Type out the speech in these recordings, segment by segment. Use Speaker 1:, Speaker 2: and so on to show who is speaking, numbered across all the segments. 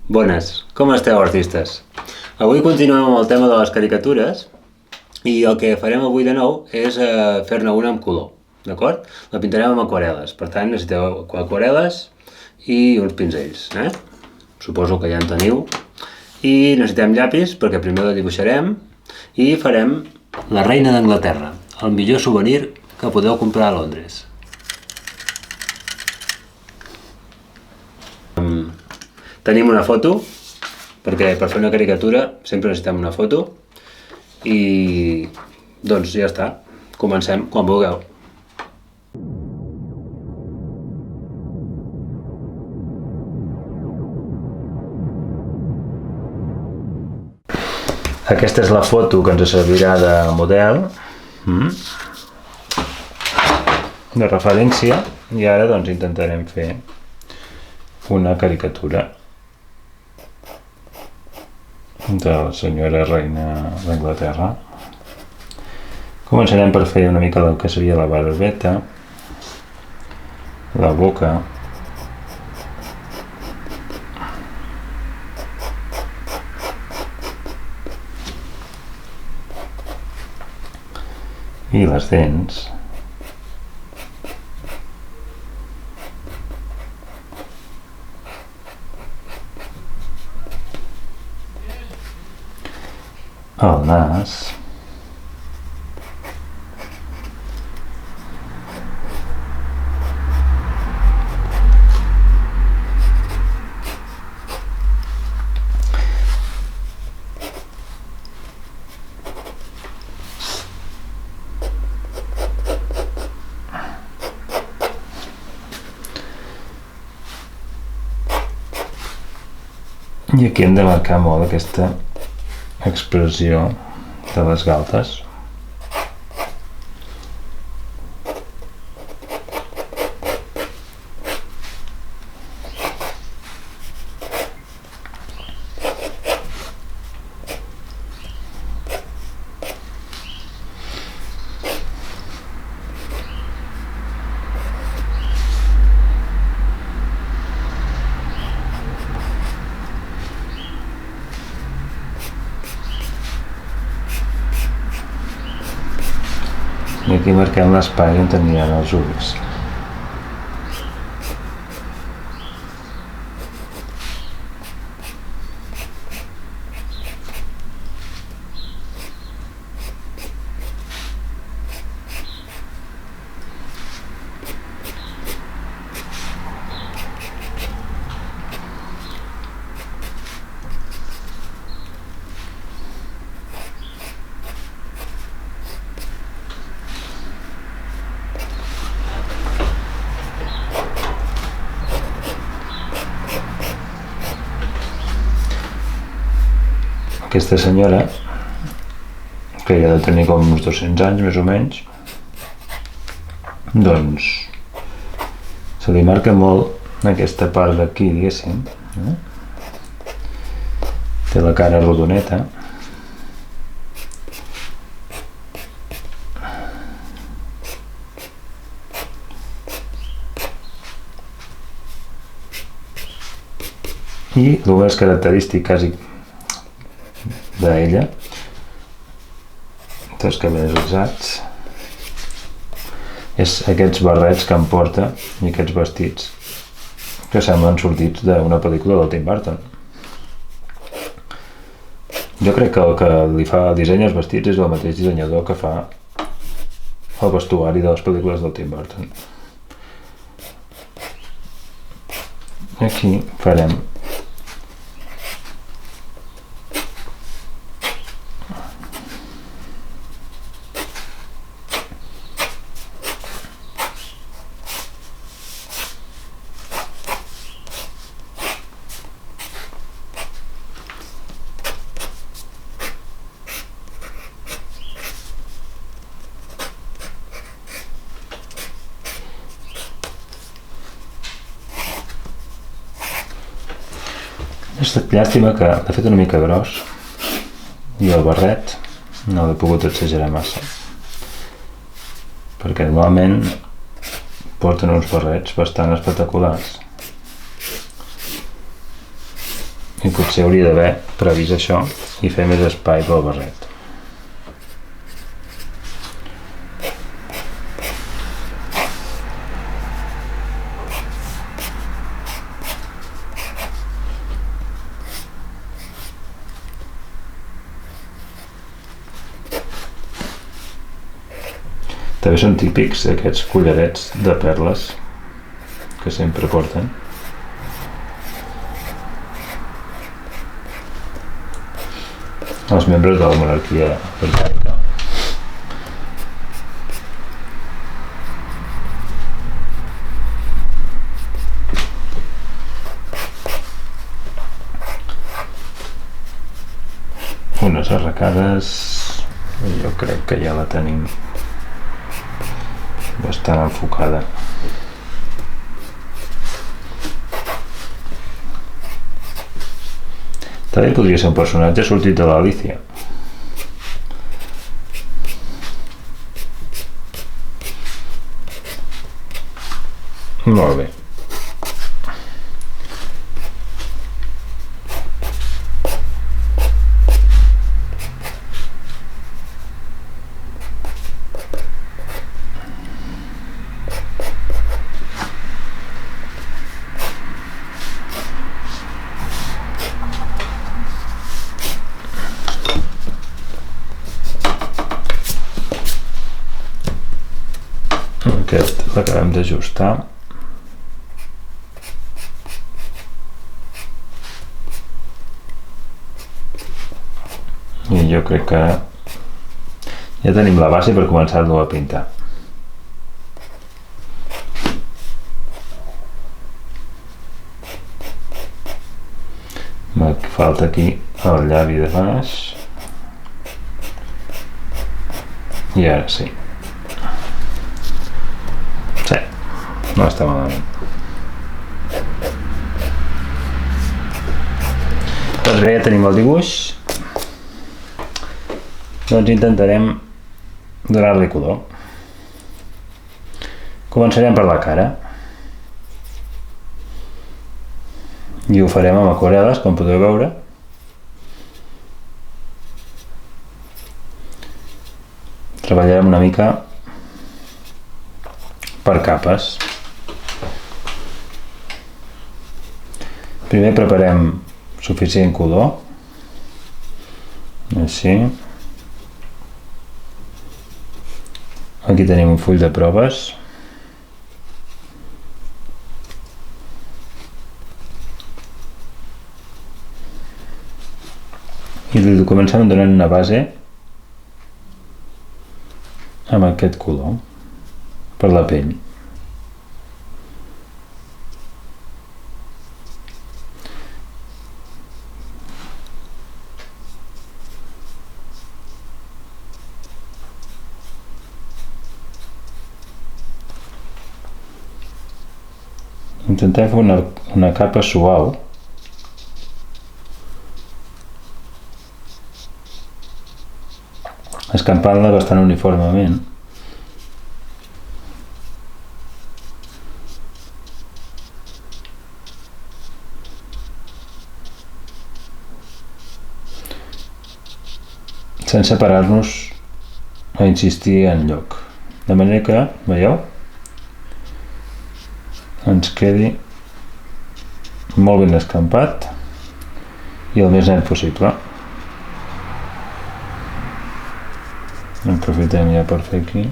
Speaker 1: Bones, com esteu, artistes? Avui continuem amb el tema de les caricatures i el que farem avui de nou és fer-ne una amb color, d'acord? La pintarem amb aquarel·les, per tant necessiteu aquarel·les i uns pinzells, Suposo que ja en teniu. I necessitem llapis perquè primer la dibuixarem i farem la reina d'Anglaterra, el millor souvenir que podeu comprar a Londres. Tenim una foto, perquè per fer una caricatura sempre necessitem una foto i doncs ja està, comencem quan vulgueu. Aquesta és la foto que ens servirà de model, de referència, i ara doncs intentarem fer una caricatura de la senyora reina d'Anglaterra. Començarem per fer una mica el que seria la barbeta, la boca, i les dents. El nas. I aquí hem de marcar molt aquesta expressió de les galtes. I aquí marquem l'espai on aniran els ulls. Aquesta senyora, que ja ha de tenir com uns 200 anys més o menys, doncs se li marca molt aquesta part d'aquí, diguéssim. Té la cara rodoneta. I el més característic quasi d'ella, dels cabells rizats, és aquests barrets que em porta i aquests vestits que semblen sortits d'una pel·lícula del Tim Burton. Jo crec que el que li fa el disseny als vestits és el mateix dissenyador que fa el vestuari de les pel·lícules del Tim Burton. Aquí farem Ha estat llàstima que l'he fet una mica gros i el barret no l'he pogut exagerar massa, perquè normalment porten uns barrets bastant espectaculars i potser hauria d'haver previst això i fer més espai pel barret. També són típics aquests collarets de perles que sempre porten. Els membres de la monarquia britànica. Unes arracades, jo crec que ja la tenim bastant enfocada. També podria ser un personatge sortit de l'Alícia. Molt bé. Aquest l'acabem d'ajustar. I jo crec que ja tenim la base per començar-lo a pintar. Me falta aquí el llavi de baix. I ara sí. No està malament. Doncs bé, ja tenim el dibuix. Doncs intentarem donar-li color. Començarem per la cara. I ho farem amb aquarel·les, com podeu veure. Treballarem una mica per capes. Primer preparem suficient color, així. Aquí tenim un full de proves. I comencem donant una base amb aquest color per la pell. Intentem fer una capa suau. Escampant-la bastant uniformement. Sense parar-nos a insistir en lloc. De manera que, veieu? Ens quedi molt ben escampat i el més net possible. Aprofitem ja per fer aquí.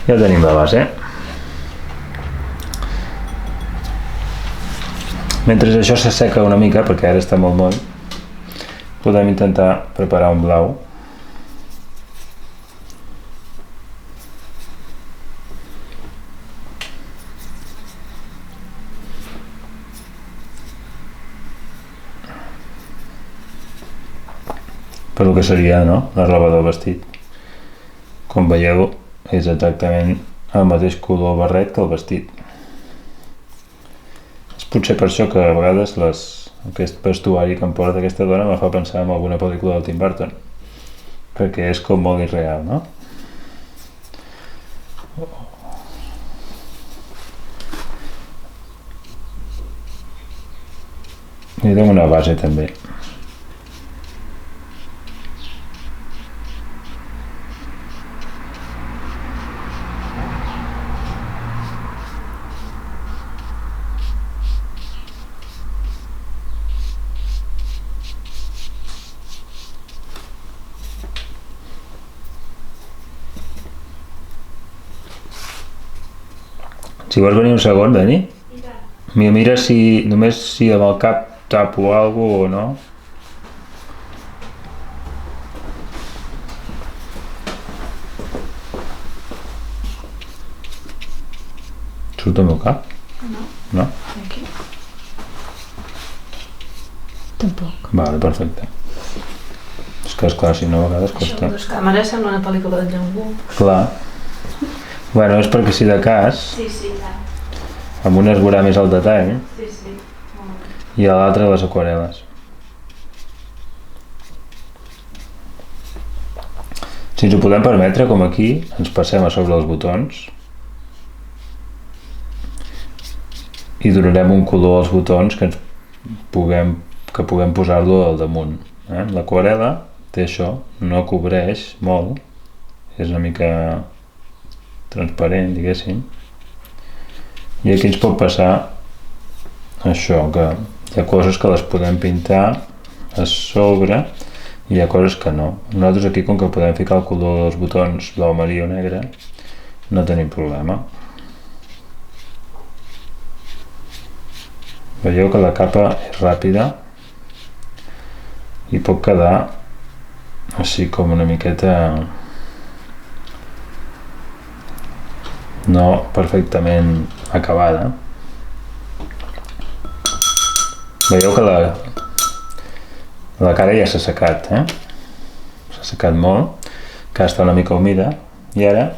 Speaker 1: Ja tenim la base. Mentre això s'asseca una mica, perquè ara està molt moll, podem intentar preparar un blau. Per el que seria, no?, la roba del vestit. Com veieu, és exactament el mateix color barret que el vestit. És potser per això que a vegades aquest vestuari que em porta aquesta dona me fa pensar en alguna pel·lícula del Tim Burton, perquè és com molt irreal, no?
Speaker 2: I dono una base també. Si vols venir un segon, Dani? Mira només si amb el cap tapo alguna cosa o no. Surt el meu cap? No?
Speaker 3: Aquí? Tampoc.
Speaker 2: Vale, perfecte. És que, esclar, si no a vegades
Speaker 3: Això
Speaker 2: costa.
Speaker 3: amb les càmeres sembla una pel·lícula de John Woo.
Speaker 2: Clar. Bueno, és perquè si de cas,
Speaker 3: Sí, ja.
Speaker 2: amb un es veurà més el detall
Speaker 3: Sí.
Speaker 2: i a l'altre les aquarel·les. Si ens ho podem permetre, com aquí, ens passem a sobre els botons i donarem un color als botons que puguem posar-lo al damunt. L'aquarel·la té això, no cobreix molt, és una mica transparent, diguéssim, i aquí ens pot passar això, que hi ha coses que les podem pintar a sobre i hi ha coses que no. Nosaltres aquí, com que podem ficar el color dels botons blau marí o negre, no tenim problema. Veieu que la capa és ràpida i pot quedar així com una miqueta no perfectament acabada. Veieu que la cara ja s'ha secat, s'ha secat molt, que està una mica humida, i ara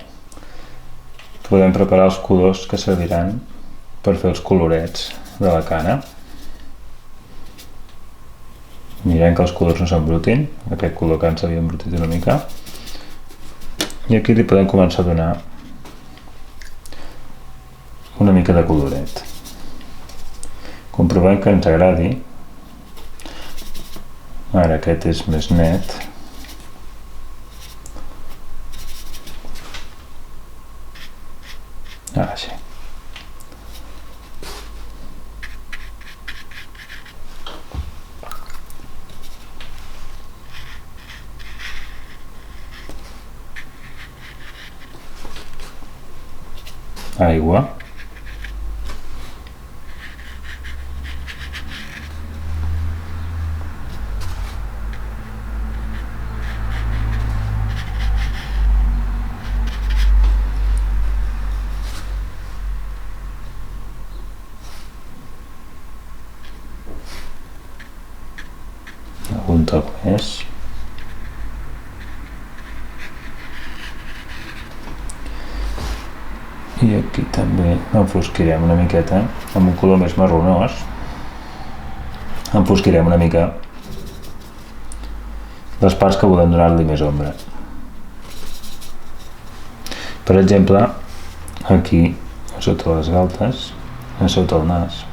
Speaker 2: podem preparar els colors que serviran per fer els colorets de la cara. Mirem que els colors no s'embrutin, aquest color que ens havia embrutit una mica, i aquí li podem començar a donar una mica de coloret. Comprovem que ens agradi. Ara aquest és més net. Ara sí. Aigua. Un toc més. I aquí també enfosquirem una miqueta amb un color més marronós. Enfosquirem una mica les parts que volem donar-li més ombra. Per exemple, aquí, a sota les galtes, a sota el nas.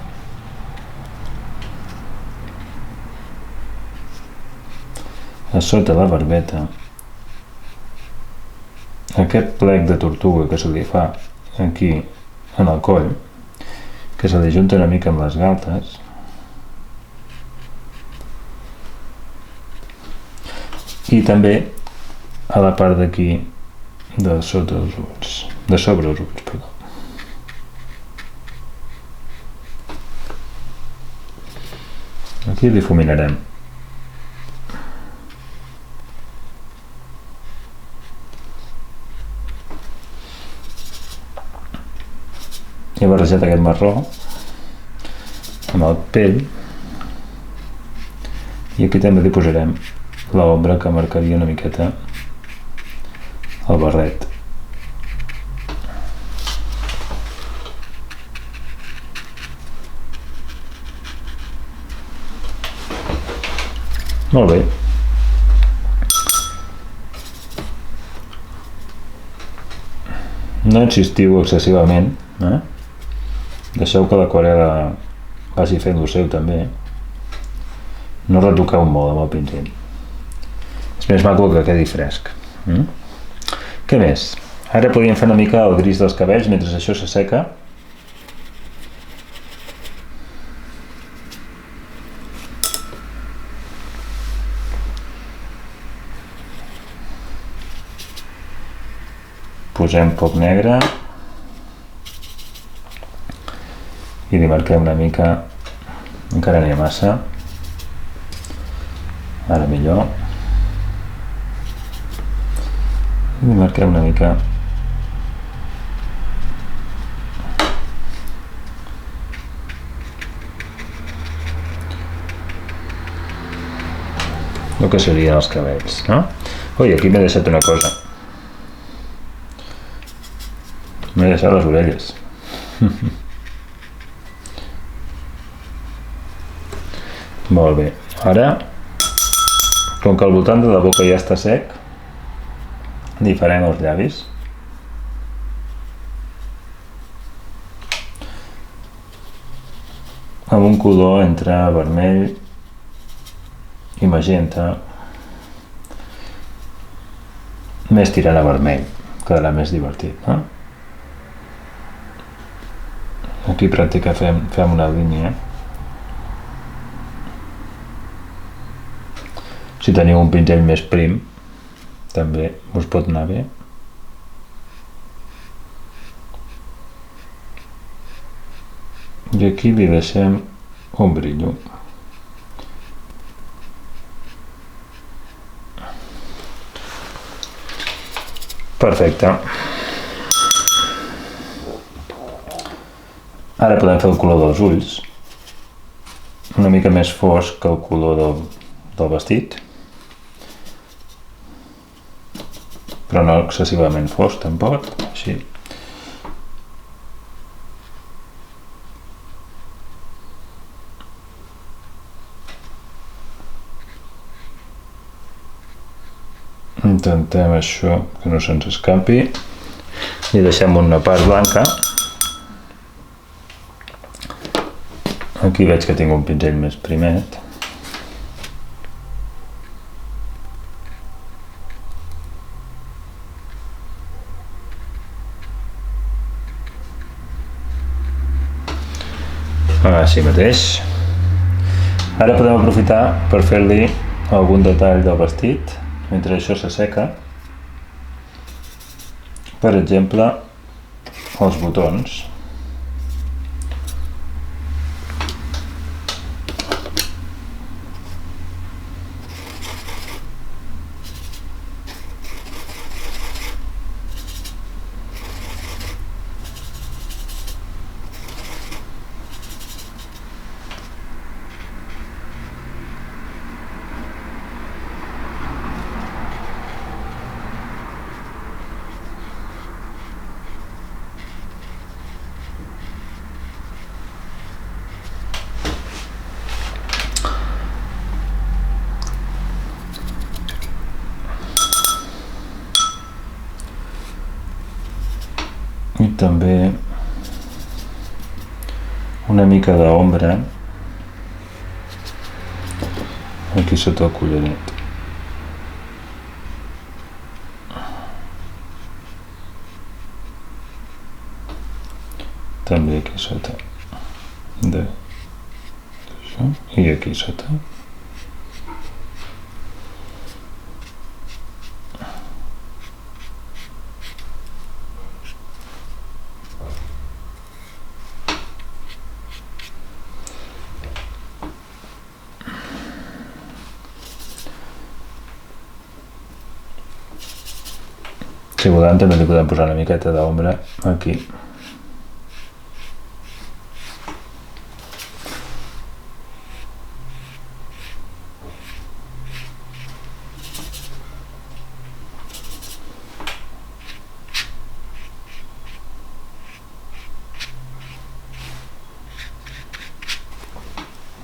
Speaker 2: A sota la barbeta. Aquest plec de tortuga que se li fa aquí en el coll, que se li junta una mica amb les galtes, i també a la part d'aquí de sota els ulls, de sobre els ulls, perdó. Aquí difuminarem. He barrejat aquest marró amb el pell i aquí també li posarem l'ombra que marcaria una miqueta el barret. Molt bé. No insistiu excessivament, Deixeu que l'aquarel·la vagi fent lo seu també. No retoqueu molt amb el pinzell. És més maco que quedi fresc. Què més? Ara podríem fer una mica el gris dels cabells mentre això s'asseca. Posem poc negre i li marquem una mica, encara n'hi ha massa, ara millor, i li marquem una mica el que serien els cabells, no? Ui, aquí m'he deixat una cosa. M'he deixat les orelles. Molt bé. Ara, com que al voltant de la boca ja està sec, li farem els llavis. Amb un color entre vermell i magenta. Més tirant a vermell. Quedarà més divertit, no? Aquí pràctica fem una línia. Si teniu un pinzell més prim, també us pot anar bé. I aquí li deixem un brillo. Perfecte. Ara podem fer el color dels ulls, una mica més fosc que el color del vestit, però no excessivament fosc tampoc, així. Intentem això, que no se'ns escapi, i deixem una part blanca. Aquí veig que tinc un pinzell més primet. Així mateix. Ara podem aprofitar per fer-li algun detall del vestit mentre això s'asseca. Per exemple, els botons. I també una mica d'ombra aquí sota el collaret. També aquí sota d'això i aquí sota. Si volem també li podem posar una miqueta d'ombra aquí.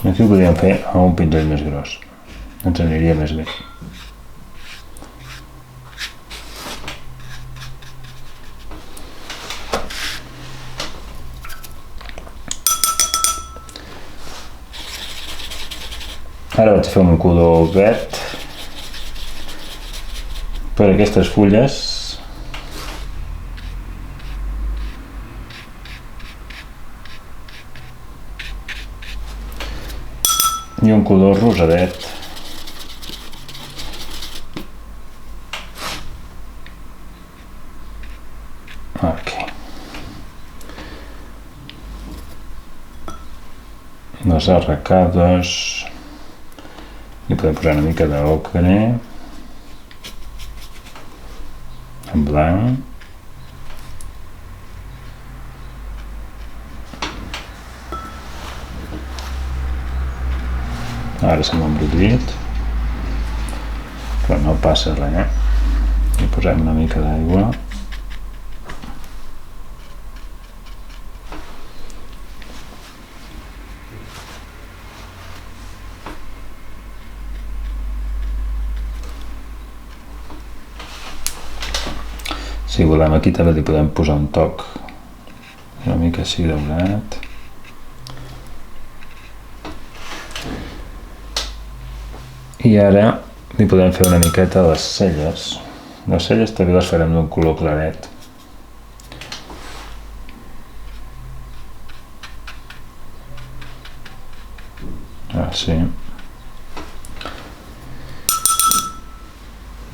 Speaker 2: Aquí ho podríem fer amb un pinzell més gros. Ens aniria més bé. Ara vaig fer un color verd per aquestes fulles. I un color rosadet. Aquí. Les arracades. Li podem posar una mica d'ocre. En blanc. Ara se m'ha embrollit, però no passa res. Hi posem una mica d'aigua. Si volem aquí també li podem posar un toc, una mica així daurat. I ara li podem fer una miqueta a les celles. Les celles també les farem d'un color claret. Així.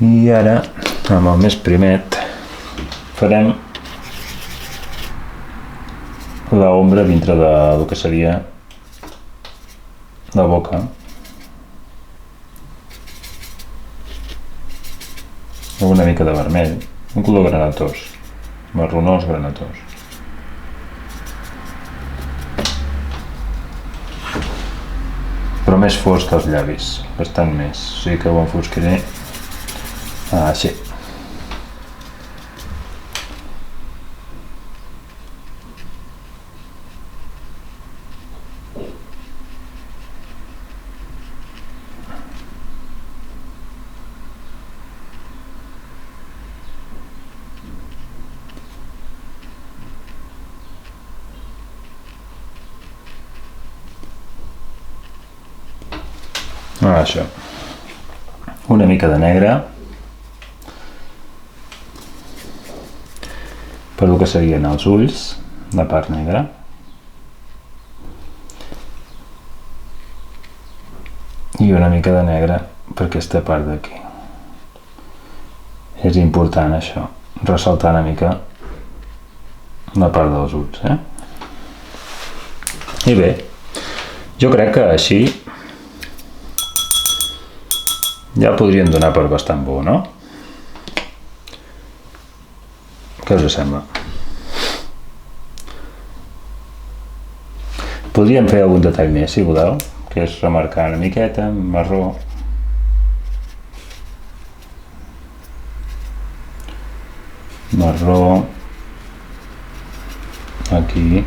Speaker 2: I ara, amb el més primet, farem l'ombra dintre del que seria la boca. Una mica de vermell, un color granatós, marronós granatós. Però més fosc als llavis, bastant més, o sigui que ho enfoscaré així. Això. Una mica de negre per el que serien els ulls, la part negra. I una mica de negre per aquesta part d'aquí. És important això, ressaltar una mica la part dels ulls. I bé, jo crec que així ja el podríem donar per bastant bo, no? Què us sembla? Podríem fer algun detall més, si voleu, que és remarcar una miqueta, marró. Marró. Aquí.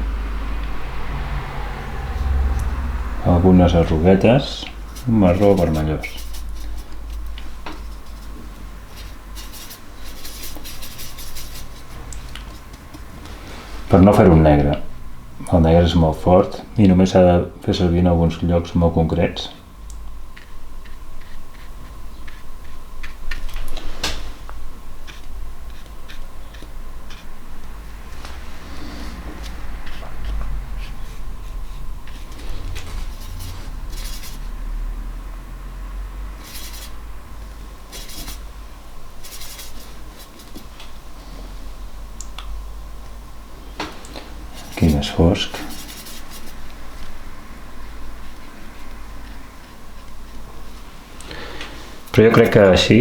Speaker 2: Algunes arruguetes. Un marró vermellós. Per no fer un negre. El negre és molt fort i només s'ha de fer servir en alguns llocs molt concrets. Aquí més fosc. Però jo crec que així,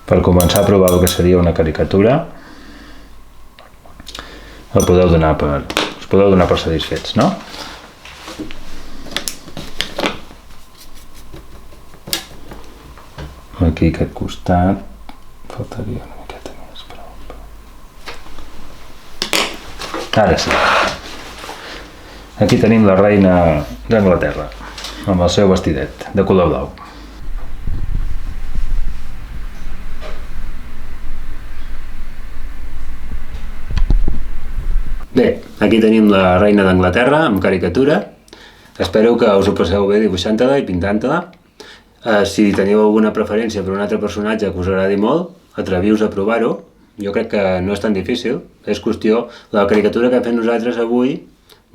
Speaker 2: per començar a provar el que seria una caricatura, us podeu donar per satisfets, no? Aquí aquest costat faltaria una miqueta més, però... Ara sí. Aquí tenim la reina d'Anglaterra, amb el seu vestidet de color blau.
Speaker 1: Bé, aquí tenim la reina d'Anglaterra amb caricatura. Espero que us ho passeu bé dibuixant-te-la i pintant-te-la. Si teniu alguna preferència per un altre personatge que us agradi molt, atreviu-vos a provar-ho. Jo crec que no és tan difícil, és qüestió... La caricatura que hem fet nosaltres avui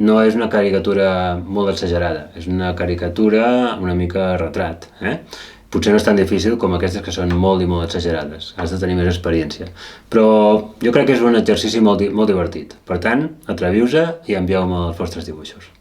Speaker 1: no és una caricatura molt exagerada, és una caricatura una mica retrat, Potser no és tan difícil com aquestes que són molt i molt exagerades, has de tenir més experiència. Però jo crec que és un exercici molt divertit. Per tant, atreviu-vos i envieu-me els vostres dibuixos.